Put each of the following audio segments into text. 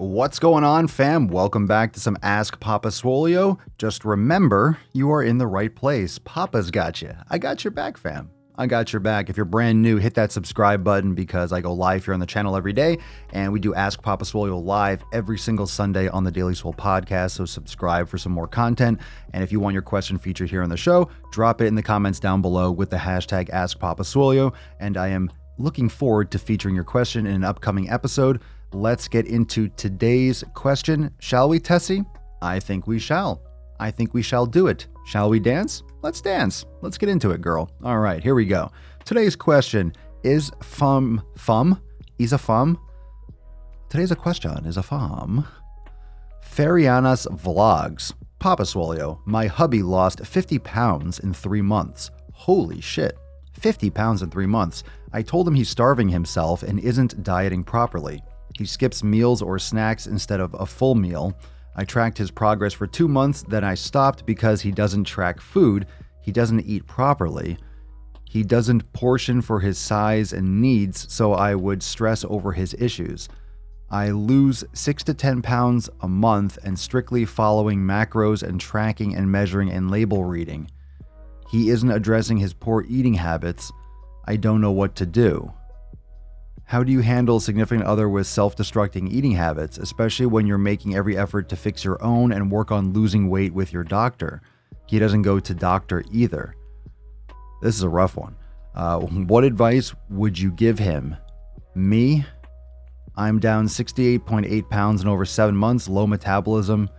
What's going on, fam? Welcome back to some Ask Papa Swolio. Just remember, you are in the right place. Papa's got you. I got your back, fam. I got your back. If you're brand new, hit that subscribe button because I go live here on the channel every day, and we do Ask Papa Swolio live every single Sunday on the Daily Swole podcast, so subscribe for some more content. And if you want your question featured here on the show, drop it in the comments down below with the hashtag Ask Papa Swolio, and I am looking forward to featuring your question in an upcoming episode. Let's get into today's question. Shall we, Tessie? I think we shall. I think we shall do it. Shall we dance? Let's dance. Let's get into it, girl. All right, here we go. Today's question is Today's a question is a fum. Farianas Vlogs. Papa Swolio, my hubby lost 50 pounds in 3 months. Holy shit. 50 pounds in 3 months. I told him he's starving himself and isn't dieting properly. He skips meals or snacks instead of a full meal. I tracked his progress for 2 months, then I stopped because he doesn't track food, he doesn't eat properly, he doesn't portion for his size and needs, so I would stress over his issues. I lose 6 to 10 pounds a month and strictly following macros and tracking and measuring and label reading. He isn't addressing his poor eating habits. I don't know what to do. How do you handle a significant other with self-destructing eating habits, especially when you're making every effort to fix your own and work on losing weight with your doctor? He doesn't go to doctor either. This is a rough one. What advice would you give him? Me? I'm down 68.8 pounds in over 7 months, low metabolism,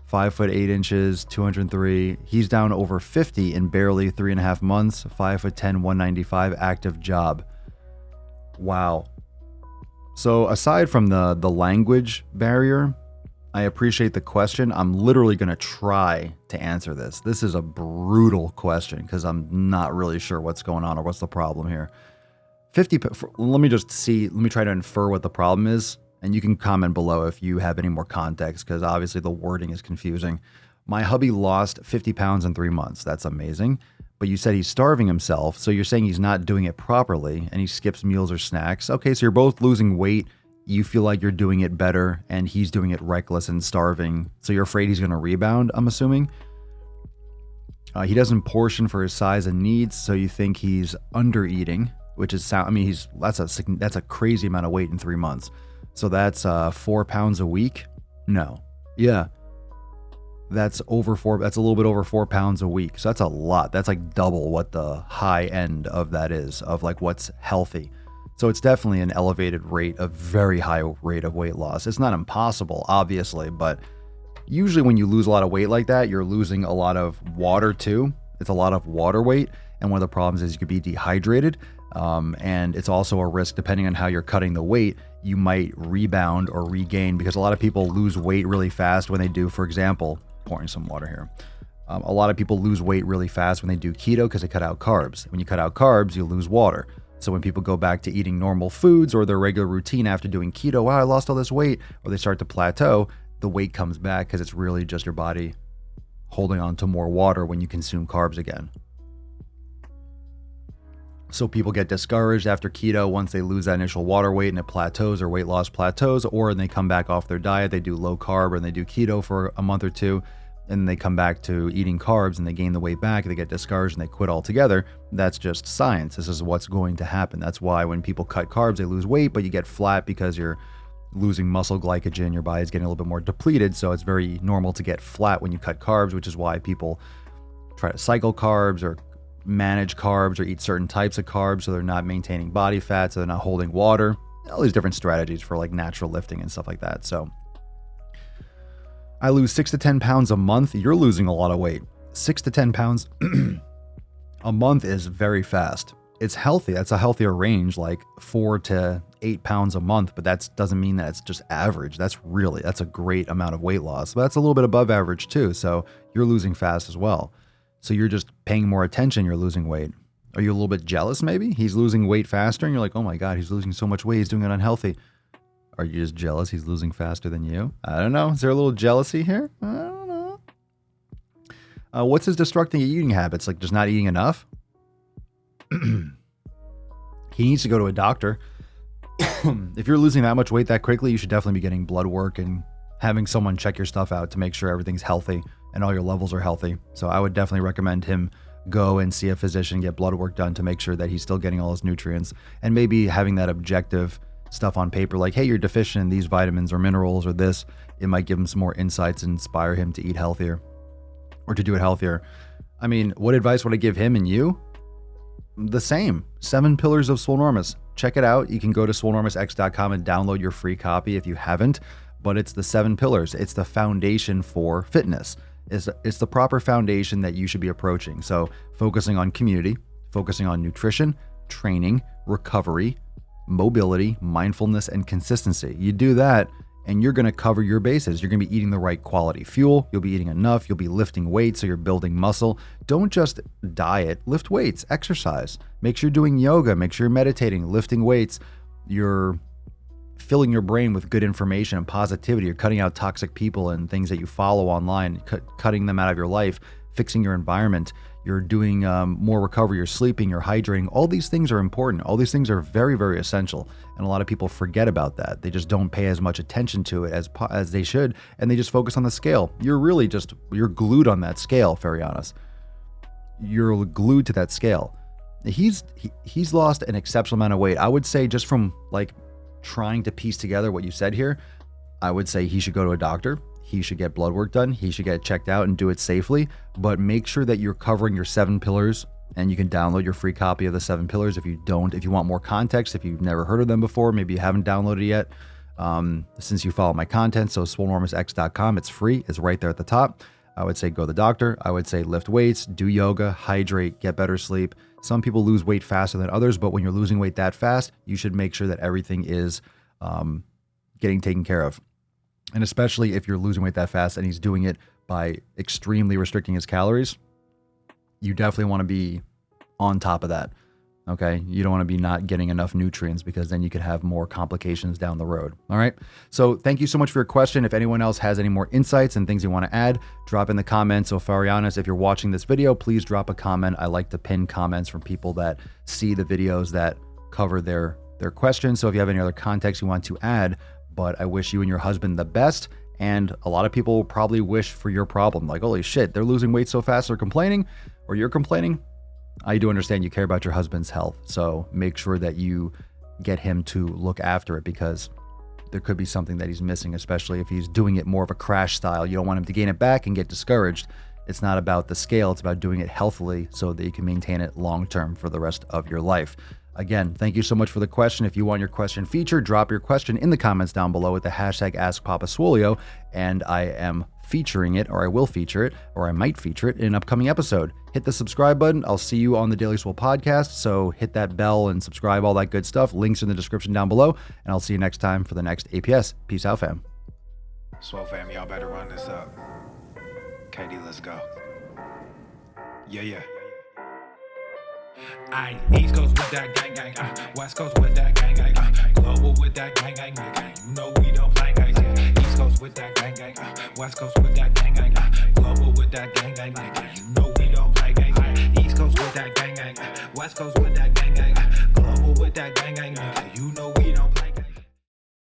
5 foot 8 inches, 203. He's down over 50 in barely 3.5 months, 5 foot 10, 195, active job. Wow. So aside from the language barrier, I appreciate the question. I'm literally going to try to answer this. This is a brutal question because I'm not really sure what's going on or what's the problem here. Let me try to infer what the problem is, and you can comment below if you have any more context because obviously the wording is confusing. My hubby lost 50 pounds in 3 months. That's amazing. But you said he's starving himself, so you're saying he's not doing it properly and he skips meals or snacks. Okay, so you're both losing weight. You feel like you're doing it better and he's doing it reckless and starving. So you're afraid he's going to rebound, I'm assuming. He doesn't portion for his size and needs, so you think he's under eating, which is, that's a crazy amount of weight in 3 months. So that's 4 pounds a week? No. Yeah. That's a little bit over 4 pounds a week. So that's a lot. That's like double what the high end of that is, of like what's healthy. So it's definitely an elevated rate, a very high rate of weight loss. It's not impossible, obviously, but usually when you lose a lot of weight like that, you're losing a lot of water too. It's a lot of water weight. And one of the problems is you could be dehydrated. And it's also a risk, depending on how you're cutting the weight, you might rebound or regain, because a lot of people lose weight really fast when they do, for example, pouring some water here. A lot of people lose weight really fast when they do keto because they cut out carbs. When you cut out carbs, you lose water. So when people go back to eating normal foods or their regular routine after doing keto, wow, I lost all this weight, or they start to plateau, the weight comes back because it's really just your body holding on to more water when you consume carbs again. So people get discouraged after keto once they lose that initial water weight and it plateaus, or weight loss plateaus, or they come back off their diet, they do low carb and they do keto for a month or two, and they come back to eating carbs and they gain the weight back, they get discouraged and they quit altogether. That's just science. This is what's going to happen. That's why when people cut carbs, they lose weight, but you get flat because you're losing muscle glycogen, your body's getting a little bit more depleted, so it's very normal to get flat when you cut carbs, which is why people try to cycle carbs or manage carbs or eat certain types of carbs so they're not maintaining body fat, so they're not holding water. All these different strategies for like natural lifting and stuff like that. So I lose 6 to 10 pounds a month. You're losing a lot of weight. 6 to 10 pounds a month is very fast. It's healthy. That's a healthier range, like 4 to 8 pounds a month, but that doesn't mean that it's just average. That's a great amount of weight loss, but that's a little bit above average too. So you're losing fast as well. So you're just paying more attention, you're losing weight. Are you a little bit jealous maybe? He's losing weight faster and you're like, oh my God, he's losing so much weight, he's doing it unhealthy. Are you just jealous he's losing faster than you? I don't know. Is there a little jealousy here? I don't know. What's his destructing eating habits? Like just not eating enough? He needs to go to a doctor. if you're losing that much weight that quickly, you should definitely be getting blood work and having someone check your stuff out to make sure everything's healthy and all your levels are healthy. So I would definitely recommend him go and see a physician, get blood work done to make sure that he's still getting all his nutrients, and maybe having that objective stuff on paper like, hey, you're deficient in these vitamins or minerals or this. It might give him some more insights and inspire him to eat healthier or to do it healthier. I mean, what advice would I give him and you? The same. 7 Pillars of Swolenormous. Check it out. You can go to swolenormousx.com and download your free copy if you haven't. But it's the 7 pillars. It's the foundation for fitness. It's the proper foundation that you should be approaching. So focusing on community, focusing on nutrition, training, recovery, mobility, mindfulness, and consistency. You do that and you're going to cover your bases. You're going to be eating the right quality fuel. You'll be eating enough. You'll be lifting weights, so you're building muscle. Don't just diet, lift weights, exercise. Make sure you're doing yoga. Make sure you're meditating, lifting weights. You're filling your brain with good information and positivity. You're cutting out toxic people and things that you follow online, cutting them out of your life, fixing your environment. You're doing more recovery, you're sleeping, you're hydrating. All these things are important. All these things are very, very essential. And a lot of people forget about that. They just don't pay as much attention to it as they should. And they just focus on the scale. You're glued on that scale, Farianas. You're glued to that scale. He's lost an exceptional amount of weight. I would say, just from like trying to piece together what you said here, I would say he should go to a doctor. He should get blood work done. He should get checked out and do it safely, but make sure that you're covering your 7 pillars, and you can download your free copy of the 7 pillars if you want more context, if you've never heard of them before, maybe you haven't downloaded it yet, since you follow my content. So swolenormousx.com, it's free. It's right there at the top. I would say go to the doctor. I would say lift weights, do yoga, hydrate, get better sleep. Some people lose weight faster than others, but when you're losing weight that fast, you should make sure that everything is getting taken care of. And especially if you're losing weight that fast and he's doing it by extremely restricting his calories, you definitely want to be on top of that. Okay. You don't want to be not getting enough nutrients, because then you could have more complications down the road. All right. So thank you so much for your question. If anyone else has any more insights and things you want to add, drop in the comments. So Farianas, if you're watching this video, please drop a comment. I like to pin comments from people that see the videos that cover their questions. So if you have any other context you want to add, but I wish you and your husband the best. And a lot of people will probably wish for your problem. Like, holy shit, they're losing weight so fast, they're complaining, or you're complaining. I do understand you care about your husband's health. So make sure that you get him to look after it, because there could be something that he's missing, especially if he's doing it more of a crash style. You don't want him to gain it back and get discouraged. It's not about the scale. It's about doing it healthily so that you can maintain it long-term for the rest of your life. Again, thank you so much for the question. If you want your question featured, drop your question in the comments down below with the hashtag AskPapaSwolio, and I am featuring it, or I will feature it, or I might feature it in an upcoming episode. Hit the subscribe button. I'll see you on the Daily Swole podcast, so hit that bell and subscribe, all that good stuff. Links in the description down below, and I'll see you next time for the next APS. Peace out, fam. Swole fam, y'all better run this up. KD, let's go. Yeah. Aye, East Coast with that gang gang, West Coast with that gang gang, global with that gang gang, you know we don't play gangs, yeah. East Coast with that gang gang, West Coast with that gang gang, global with that gang gang, you know we don't play gangs, yeah. East Coast with that gang gang, West Coast with that gang gang, global with that gang gang, you know